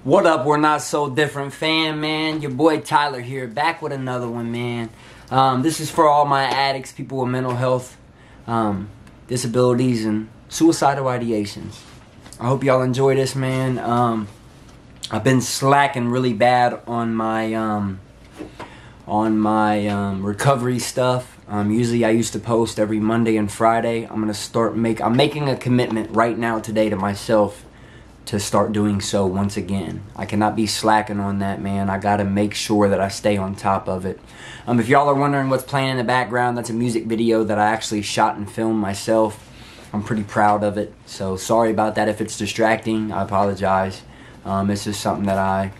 What up, we're not so different fam, man. Your boy Tyler here, back with another one, man. This is for all my addicts, people with mental health disabilities and suicidal ideations. I hope y'all enjoy this, man. I've been slacking really bad on my recovery stuff. Usually I used to post every Monday and Friday. I'm making a commitment right now today to myself to start doing so once again. I cannot be slacking on that, man. I gotta make sure that I stay on top of it. If y'all are wondering what's playing in the background, that's a music video that I actually shot and filmed myself. I'm pretty proud of it, so sorry about that if it's distracting. I apologize. It's just something that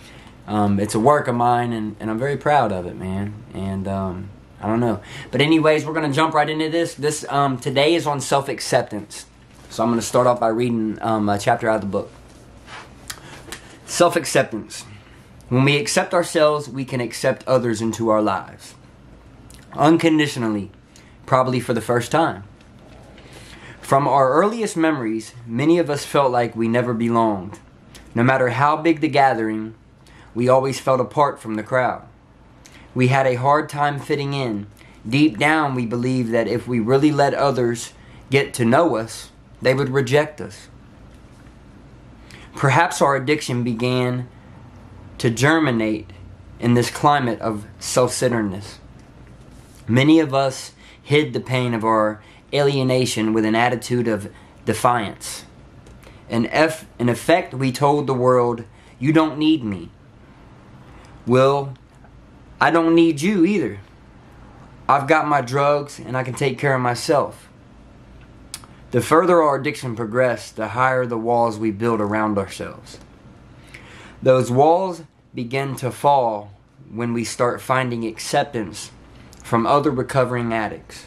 it's a work of mine, and I'm very proud of it, man. And I don't know, but anyways, we're gonna jump right into this. Today is on self-acceptance, so I'm gonna start off by reading a chapter out of the book. Self-acceptance. When we accept ourselves, we can accept others into our lives. Unconditionally, probably for the first time. From our earliest memories, many of us felt like we never belonged. No matter how big the gathering, we always felt apart from the crowd. We had a hard time fitting in. Deep down, we believed that if we really let others get to know us, they would reject us. Perhaps our addiction began to germinate in this climate of self-centeredness. Many of us hid the pain of our alienation with an attitude of defiance. In effect, we told the world, "You don't need me." Well, I don't need you either. I've got my drugs and I can take care of myself. The further our addiction progressed, the higher the walls we build around ourselves. Those walls begin to fall when we start finding acceptance from other recovering addicts.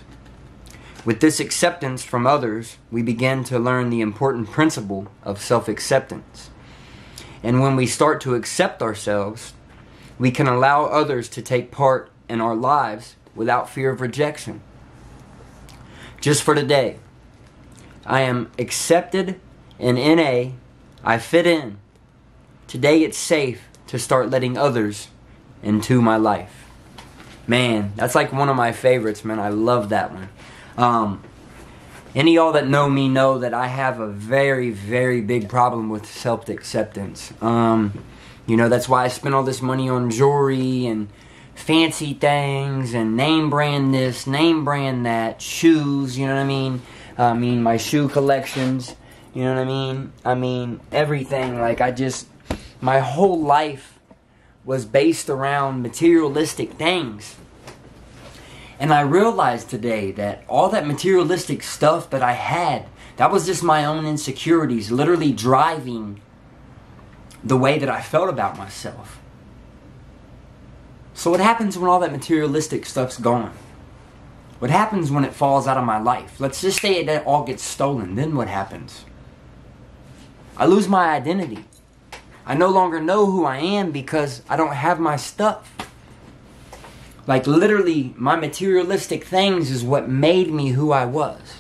With this acceptance from others, we begin to learn the important principle of self-acceptance. And when we start to accept ourselves, we can allow others to take part in our lives without fear of rejection. Just for today, I am accepted and I fit in. Today it's safe to start letting others into my life. Man, that's like one of my favorites, man. I love that one. Any of y'all that know me know that I have a very, very big problem with self-acceptance. That's why I spend all this money on jewelry and fancy things and name brand this, name brand that, shoes, you know what I mean? My shoe collections, you know what I mean? Everything. My whole life was based around materialistic things. And I realized today that all that materialistic stuff that I had, that was just my own insecurities, literally driving the way that I felt about myself. So what happens when all that materialistic stuff's gone? What happens when it falls out of my life? Let's just say that it all gets stolen. Then what happens? I lose my identity. I no longer know who I am because I don't have my stuff. Like literally, my materialistic things is what made me who I was.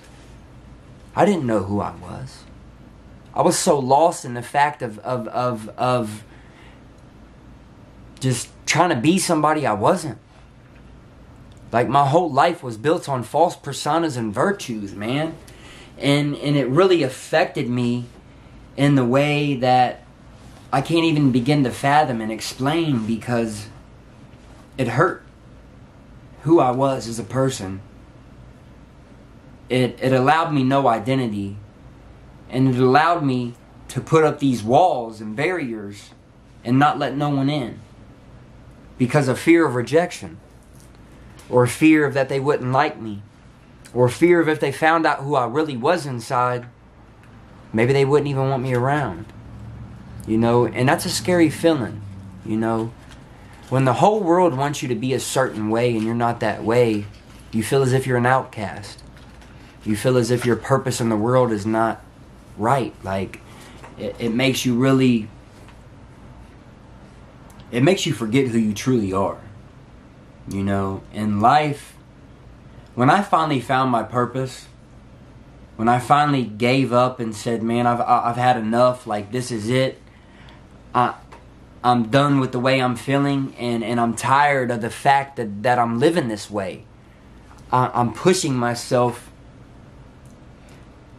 I didn't know who I was. I was so lost in the fact of just trying to be somebody I wasn't. Like my whole life was built on false personas and virtues, man. And it really affected me in the way that I can't even begin to fathom and explain, because it hurt who I was as a person. It allowed me no identity. And it allowed me to put up these walls and barriers and not let no one in because of fear of rejection, or fear of that they wouldn't like me, or fear of if they found out who I really was inside, maybe they wouldn't even want me around. And that's a scary feeling, When the whole world wants you to be a certain way and you're not that way, you feel as if you're an outcast. You feel as if your purpose in the world is not right. Like, it makes you really... It makes you forget who you truly are. In life, when I finally found my purpose, when I finally gave up and said, man, I've had enough, like, this is it, I'm done with the way I'm feeling, and I'm tired of the fact that I'm living this way. I'm pushing myself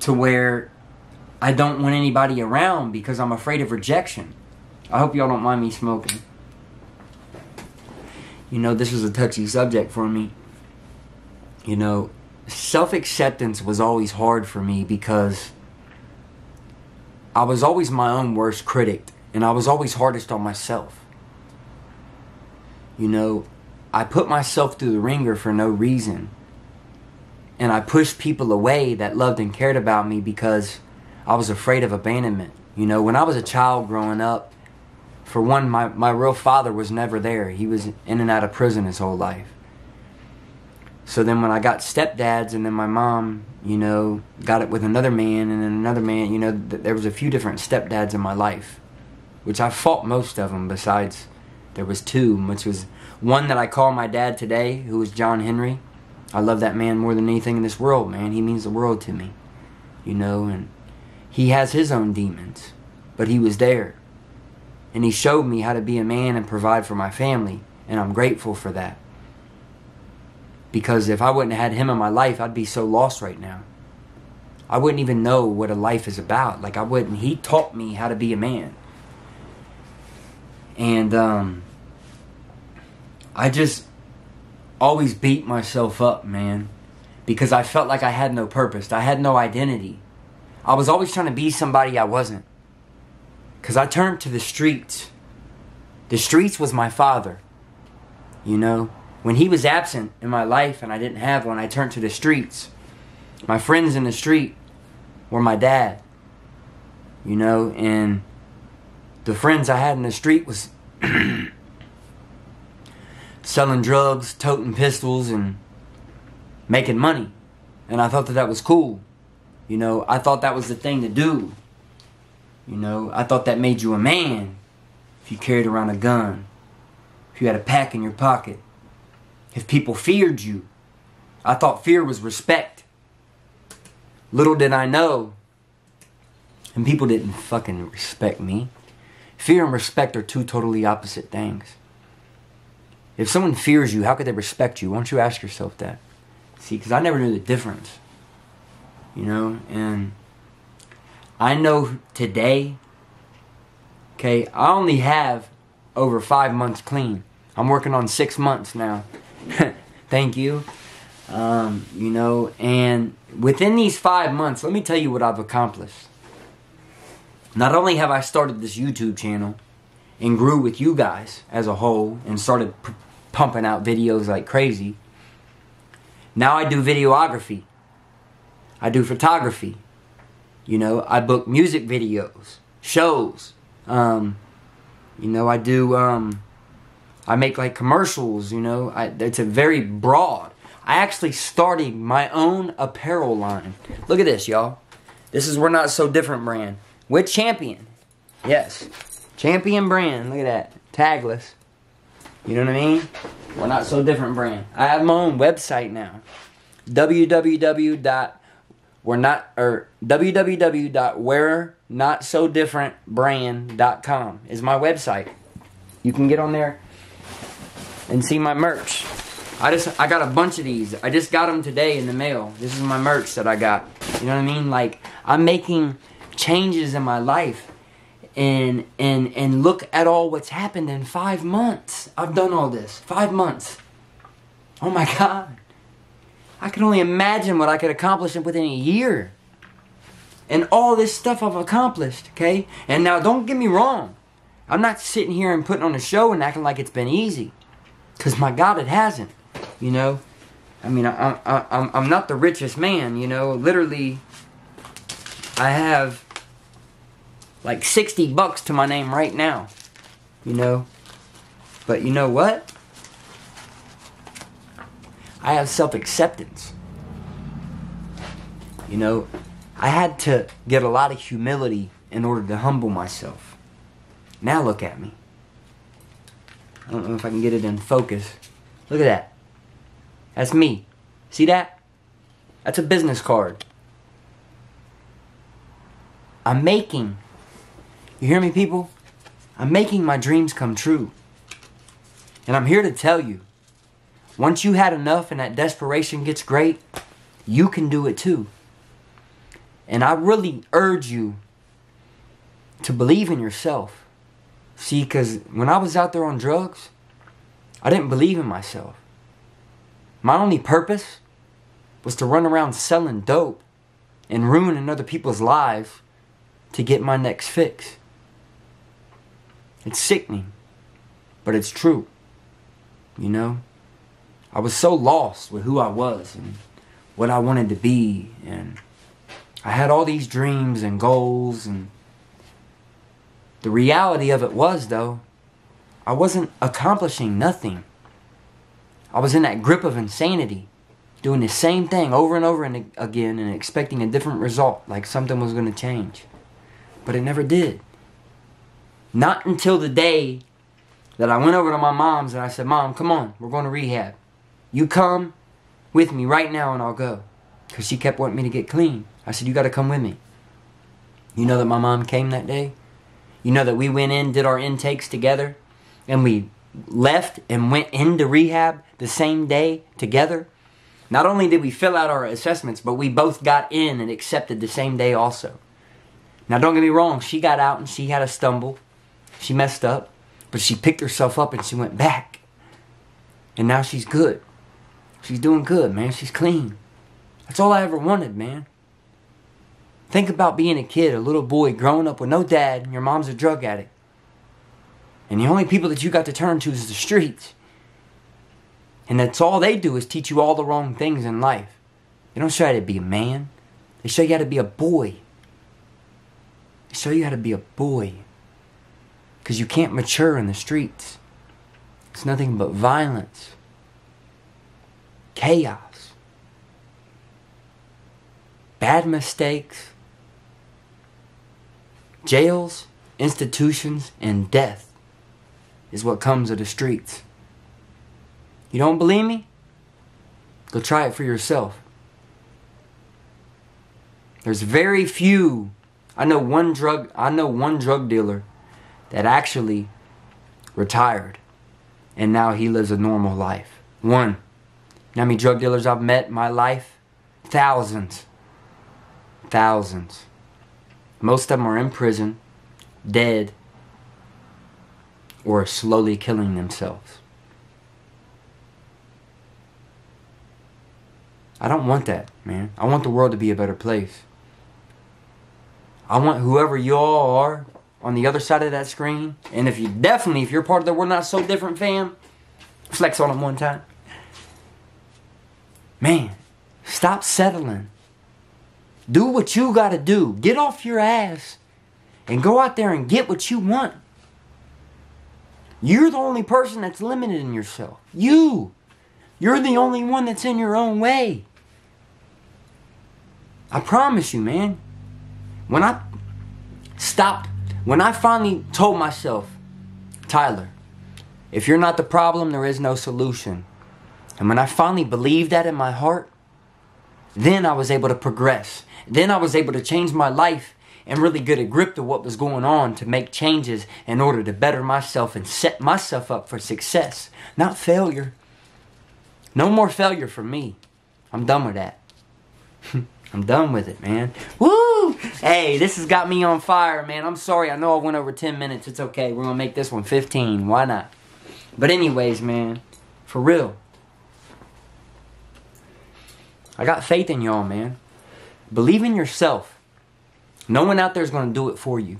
to where I don't want anybody around because I'm afraid of rejection. I hope y'all don't mind me smoking. You know, this was a touchy subject for me. You know, self-acceptance was always hard for me because I was always my own worst critic, and I was always hardest on myself. You know, I put myself through the ringer for no reason. And I pushed people away that loved and cared about me because I was afraid of abandonment. You know, when I was a child growing up, for one, my real father was never there. He was in and out of prison his whole life. So then when I got stepdads, and then my mom, you know, got it with another man, and then another man, you know, there was a few different stepdads in my life, which I fought most of them. Besides, there was two, which was one that I call my dad today, who was John Henry. I love that man more than anything in this world, man. He means the world to me, you know, and he has his own demons, but he was there. And he showed me how to be a man and provide for my family, and I'm grateful for that. Because if I wouldn't have had him in my life, I'd be so lost right now. I wouldn't even know what a life is about. Like, I wouldn't. He taught me how to be a man. And I just always beat myself up, man, because I felt like I had no purpose. I had no identity. I was always trying to be somebody I wasn't. Because I turned to the streets. The streets was my father, you know. When he was absent in my life and I didn't have one, I turned to the streets. My friends in the street were my dad, you know, and the friends I had in the street was selling drugs, toting pistols, and making money. And I thought that was cool. You know, I thought that was the thing to do. You know, I thought that made you a man if you carried around a gun, if you had a pack in your pocket, if people feared you. I thought fear was respect. Little did I know, and people didn't fucking respect me. Fear and respect are two totally opposite things. If someone fears you, how could they respect you? Why don't you ask yourself that? See, because I never knew the difference. You know, and I know today, okay, I only have over 5 months clean. I'm working on 6 months now. Thank you. You know, and within these 5 months, let me tell you what I've accomplished. Not only have I started this YouTube channel and grew with you guys as a whole and started pumping out videos like crazy, now I do videography. I do photography. You know, I book music videos, shows. You know, I do, I make like commercials, you know. It's a very broad. I actually started my own apparel line. Look at this, y'all. This is We're Not So Different brand. With Champion. Yes. Champion brand. Look at that. Tagless. You know what I mean? We're Not So Different brand. I have my own website now. www.we'renotsodifferentbrand.com is my website. You can get on there and see my merch. I got a bunch of these. I just got them today in the mail. This is my merch that I got. You know what I mean? Like, I'm making changes in my life, and look at all what's happened in 5 months. I've done all this. 5 months. Oh my God. I can only imagine what I could accomplish within a year. And all this stuff I've accomplished, okay? And now, don't get me wrong. I'm not sitting here and putting on a show and acting like it's been easy. Because, my God, it hasn't. You know? I mean, I'm not the richest man, you know? Literally, I have like $60 to my name right now. You know? But you know what? I have self-acceptance. You know, I had to get a lot of humility in order to humble myself. Now look at me. I don't know if I can get it in focus. Look at that. That's me. See that? That's a business card. I'm making, you hear me, people? I'm making my dreams come true. And I'm here to tell you, once you had enough and that desperation gets great, you can do it too. And I really urge you to believe in yourself. See, because when I was out there on drugs, I didn't believe in myself. My only purpose was to run around selling dope and ruining other people's lives to get my next fix. It's sickening, but it's true. You know? I was so lost with who I was and what I wanted to be, and I had all these dreams and goals, and the reality of it was, though, I wasn't accomplishing nothing. I was in that grip of insanity, doing the same thing over and over and again and expecting a different result, like something was going to change. But it never did. Not until the day that I went over to my mom's and I said, Mom, come on, we're going to rehab. You come with me right now and I'll go. Because she kept wanting me to get clean. I said, you got to come with me. You know that my mom came that day? You know that we went in, did our intakes together, and we left and went into rehab the same day together? Not only did we fill out our assessments, but we both got in and accepted the same day also. Now don't get me wrong, she got out and she had a stumble. She messed up, but she picked herself up and she went back. And now she's good. She's doing good, man. She's clean. That's all I ever wanted, man. Think about being a kid, a little boy growing up with no dad, and your mom's a drug addict. And the only people that you got to turn to is the streets. And that's all they do is teach you all the wrong things in life. They don't show you how to be a man. They show you how to be a boy. They show you how to be a boy. Because you can't mature in the streets. It's nothing but violence. Chaos. Bad mistakes. Jails, institutions, and death is what comes of the streets. You don't believe me? Go try it for yourself. There's very few. I know one drug dealer that actually retired and now he lives a normal life. One. You know how many drug dealers I've met in my life? Thousands. Thousands. Most of them are in prison, dead, or slowly killing themselves. I don't want that, man. I want the world to be a better place. I want whoever you all are on the other side of that screen, and if you're part of the We're Not So Different fam, flex on them one time. Man, stop settling. Do what you gotta do. Get off your ass and go out there and get what you want. You're the only person that's limited in yourself. You're the only one that's in your own way. I promise you, man. When I finally told myself, Tyler, if you're not the problem, there is no solution. And when I finally believed that in my heart, then I was able to progress. Then I was able to change my life and really get a grip to what was going on to make changes in order to better myself and set myself up for success, not failure. No more failure for me. I'm done with that. I'm done with it, man. Woo! Hey, this has got me on fire, man. I'm sorry. I know I went over 10 minutes. It's okay. We're going to make this one 15. Why not? But anyways, man, for real. I got faith in y'all, man. Believe in yourself. No one out there is going to do it for you.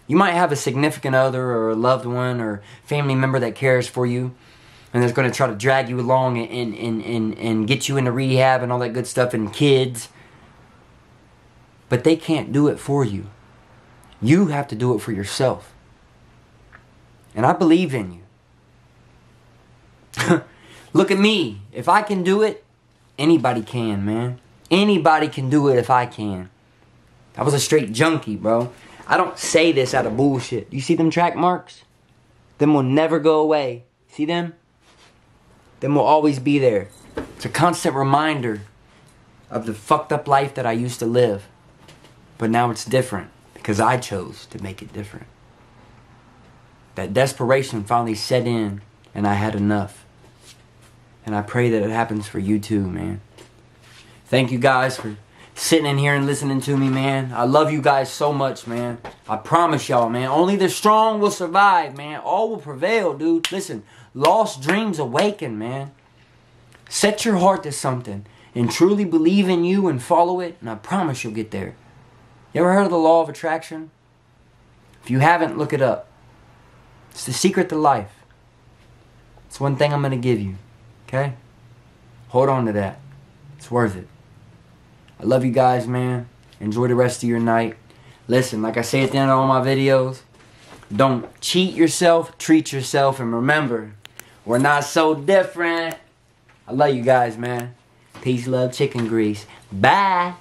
You might have a significant other or a loved one or family member that cares for you and that's going to try to drag you along and get you into rehab and all that good stuff, and kids. But they can't do it for you. You have to do it for yourself. And I believe in you. Look at me. If I can do it, anybody can, man. Anybody can do it if I can. I was a straight junkie, bro. I don't say this out of bullshit. You see them track marks? Them will never go away. See them? Them will always be there. It's a constant reminder of the fucked up life that I used to live. But now it's different because I chose to make it different. that desperation finally set in and I had enough. And I pray that it happens for you too, man. Thank you guys for sitting in here and listening to me, man. I love you guys so much, man. I promise y'all, man. Only the strong will survive, man. All will prevail, dude. Listen, lost dreams awaken, man. Set your heart to something and truly believe in you and follow it, and I promise you'll get there. You ever heard of the law of attraction? If you haven't, look it up. It's the secret to life. It's one thing I'm going to give you. Okay? Hold on to that. It's worth it. I love you guys, man. Enjoy the rest of your night. Listen, like I say at the end of all my videos, don't cheat yourself, treat yourself, and remember, we're not so different. I love you guys, man. Peace, love, chicken grease. Bye.